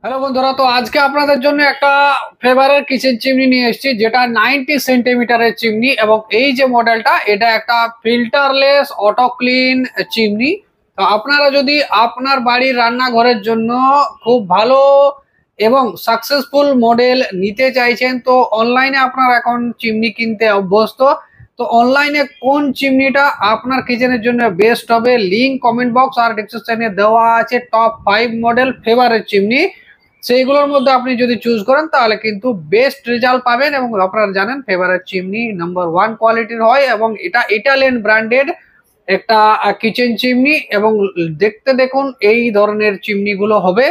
Hello বন্ধুরা, তো আজকে আপনাদের জন্য একটা ফেভারেট কিচেন চিমনি নিয়ে এসেছি, যেটা 90 সেন্টিমিটারের চিমনি। এবং এই যে মডেলটা, এটা একটা ফিল্টারলেস অটো ক্লিন চিমনি। তো আপনারা যদি আপনার বাড়ির রান্নাঘরের জন্য খুব ভালো এবং সাকসেসফুল মডেল নিতে চাইছেন, তো অনলাইনে আপনারা এখন চিমনি কিনতে অভ্যস্ত। তো অনলাইনে কোন চিমনিটা আপনার কিচেনের জন্য বেস্ট হবে, লিঙ্ক কমেন্ট বক্স আর ডিসক্রিপশনে দেওয়া আছে। টপ 5 মডেল ফেভারেট চিমনি, সেইগুলোর মধ্যে আপনি যদি চুজ করেন তাহলে কিন্তু বেস্ট রেজাল্ট পাবেন। এবং আপনারা জানেন ফেভারিট চিমনি নাম্বার 1 কোয়ালিটির হয়, এবং এটা ইটালিয়ান ব্র্যান্ডেড একটা কিচেন চিমনি। এবং দেখতে দেখুন এই ধরনের চিমনি গুলো হবে,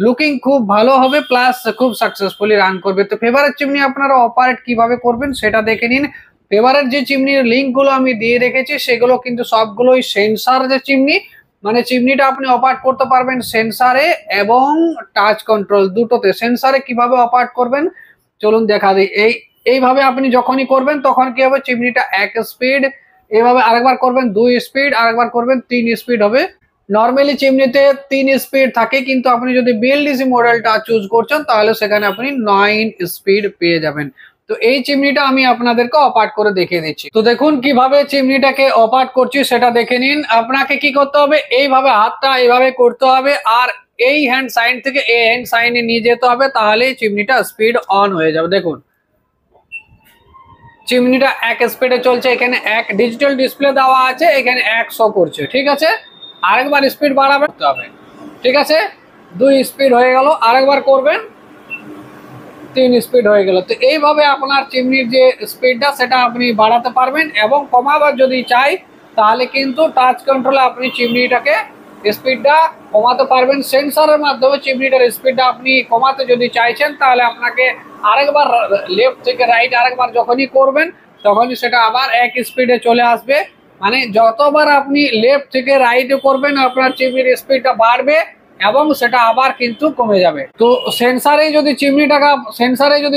লুকিং খুব ভালো হবে, প্লাস খুব সাকসেসফুলি রান করবে। তো ফেভারিট চিমনি আপনারা অপারেট কিভাবে করবেন সেটা দেখে নিন। ফেভারিট যে চিমনির লিঙ্ক গুলো আমি দিয়ে রেখেছি সেগুলো কিন্তু সবগুলোই সেন্সার যে চিমনি, মানে চিমনিটা আপনি অপারেট করতে পারবেন সেন্সারে এবং টাচ কন্ট্রোল দুটোতে। সেন্সারে কিভাবে অপারেট করবেন চলুন দেখা দিই। এইভাবে আপনি যখনই করবেন তখন কি হবে, চিমনিটা 1 স্পিড, এইভাবে আরেকবার করবেন 2 স্পিড, আরেকবার করবেন 3 স্পিড হবে। নর্মালি চিমনিতে 3 স্পিড থাকে, কিন্তু আপনি যদি বিএলডিসি মডেলটা চুজ করছেন তাহলে সেখানে আপনি 9 স্পিড পেয়ে যাবেন। তো এই চিমনিটা আমি আপনাদেরকে অপারেট করে দেখিয়ে দিচ্ছি। তো দেখুন কিভাবে চিমনিটাকে অপারেট করছি সেটা দেখে নিন। আপনাকে কি করতে হবে, এইভাবে হাতটা এইভাবে করতে হবে, আর এই হ্যান্ড সাইন থেকে এই হ্যান্ড সাইনে নিয়ে যেতে হবে, তাহলেই চিমনিটা স্পিড অন হয়ে যাবে। দেখুন চিমনিটা 1 স্পিডে চলছে, এখানে 1 ডিজিটাল ডিসপ্লে দেওয়া আছে, এখানে 100 করছে। ঠিক আছে, আরেকবার স্পিড বাড়াবে হবে। ঠিক আছে, 2 স্পিড হয়ে গেল, আরেকবার করবেন 3 স্পিড হয়ে গেল। তো এইভাবে আপনার চিমনির যে স্পিডটা সেটা আপনি বাড়াতে পারবেন, এবং কমাবার যদি চাই তাহলে কিন্তু টাচ কন্ট্রোলে আপনি চিমনিটাকে স্পিডটা কমাতে পারবেন। সেন্সরের মাধ্যমে চিমনিটার স্পিডটা আপনি কমাতে যদি চাইছেন তাহলে আপনাকে আরেকবার লেফট থেকে রাইট আরেকবার যখনই করবেন তখনই সেটা আবার 1 স্পিডে চলে আসবে। মানে যতবার আপনি লেফট থেকে রাইটে করবেন আপনার চিমনির স্পিডটা বাড়বে এবং সেটা আবার কিন্তু কমে যাবে। তো সেন্সারে যদি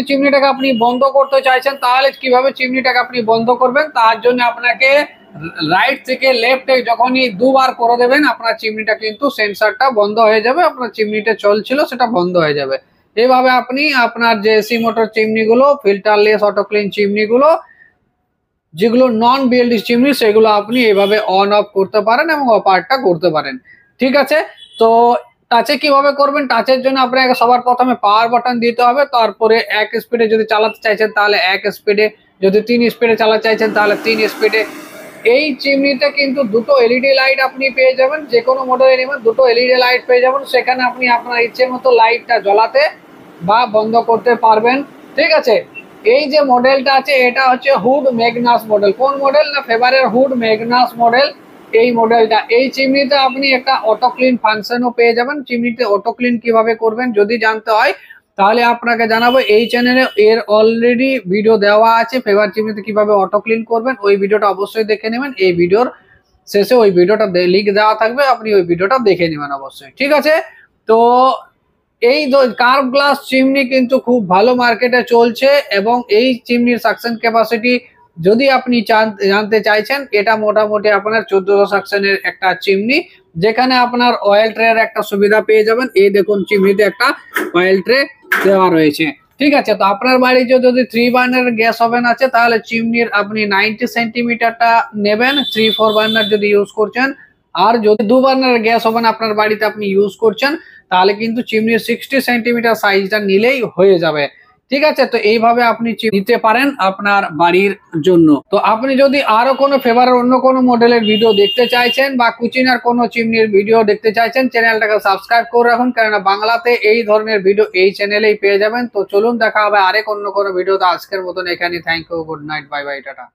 চিমনিটাকে আপনি বন্ধ করতে চাইছেন তাহলে কিভাবে চিমনিটাকে আপনি বন্ধ করবেন, তার জন্য আপনাকে রাইট থেকে লেফটে যখনই দুবার করে দেবেন আপনার চিমনিটা কিন্তু সেন্সারটা বন্ধ হয়ে যাবে, আপনার চিমনিটা চলছিল সেটা বন্ধ হয়ে যাবে। এইভাবে আপনি আপনার যে এসি মোটর চিমনি গুলো, ফিল্টারলেস অটো ক্লিন চিমনি গুলো, যেগুলো নন বিএলডি চিমনি, সেগুলো আপনি এভাবে অন অফ করতে পারেন এবং অপারেটটা করতে পারেন। ঠিক আছে, তো টাচে কিভাবে করবেন, টাচের জন্য আপনাকে সবার প্রথমে পাওয়ার বাটন দিতে হবে, তারপরে 1 স্পিডে যদি চালাতে চাইছেন তাহলে 1 স্পিডে, যদি 3 স্পিডে চালাতে চাইছেন তাহলে 3 স্পিডে। এই চিমনিতে কিন্তু দুটো এলইডি লাইট আপনি পেয়ে যাবেন, যে কোনো মডেলে নেবেন দুটো এলইডি লাইট পেয়ে যাবেন, সেখানে আপনি আপনার ইচ্ছে মতো লাইটটা জ্বলাতে বা বন্ধ করতে পারবেন। ঠিক আছে, এই যে মডেলটা আছে এটা হচ্ছে হুড ম্যাগনাস মডেল। কোন মডেল না, ফেভারের হুড ম্যাগনাস মডেল এই মডেলটা। এই চিমনিতে আপনি একটা অটো ক্লিন ফাংশনও পেয়ে যাবেন। চিমনিতে অটো ক্লিন কিভাবে করবেন যদি জানতে হয় তাহলে আপনাকে জানাবো, এই চ্যানেলে এর অলরেডি ভিডিও দেওয়া আছে। ফেভার চিমনিতে কিভাবে অটো ক্লিন করবেন ওই ভিডিওটা অবশ্যই দেখে নেবেন, এই ভিডিওর শেষে ওই ভিডিওটা লিঙ্ক দেওয়া থাকবে, আপনি ওই ভিডিওটা দেখে নেবেন অবশ্যই। ঠিক আছে, তো এই কার্ভ গ্লাস চিমনি কিন্তু খুব ভালো মার্কেটে চলছে, এবং এই চিমনির সাকশন ক্যাপাসিটি যদি আপনি জানতে চাইছেন, এটা মোটামুটি আপনার 1400 সাকশনের একটা চিমনি, যেখানে আপনার অয়েল ট্রের একটা সুবিধা পেয়ে যাবেন। এই দেখুন চিমনিতে একটা অয়েল ট্রে দেওয়া রয়েছে। ঠিক আছে, তো আপনার বাড়িতে যদি 3 বার্নার গ্যাস ওভেন আছে তাহলে চিমনির আপনি 90 সেন্টিমিটারটা নেবেন 3-4 বার্নার যদি ইউজ করছেন। আর যদি 2 বার্নার গ্যাস ওভেন আপনার বাড়িতে আপনি ইউজ করছেন তাহলে কিন্তু চিমনির 60 সেন্টিমিটার সাইজটা নিলেই হয়ে যাবে। ঠিক আছে, তো এইভাবে আপনি নিতে পারেন আপনার বাড়ির জন্য। তো আপনি যদি আরো কোনো ফেভারের অন্য কোনো মডেলের ভিডিও দেখতে চাইছেন বা কুচিনার কোনো চিমনির ভিডিও দেখতে চাইছেন, চ্যানেলটাকে সাবস্ক্রাইব করে রাখুন, কেননা বাংলাতে এই ধরনের ভিডিও এই চ্যানেলেই পেয়ে যাবেন। তো চলুন দেখা হবে আরেক অন্য কোনো ভিডিওতে। আজকের মতন এখানে, thank you, good night, bye bye, tata.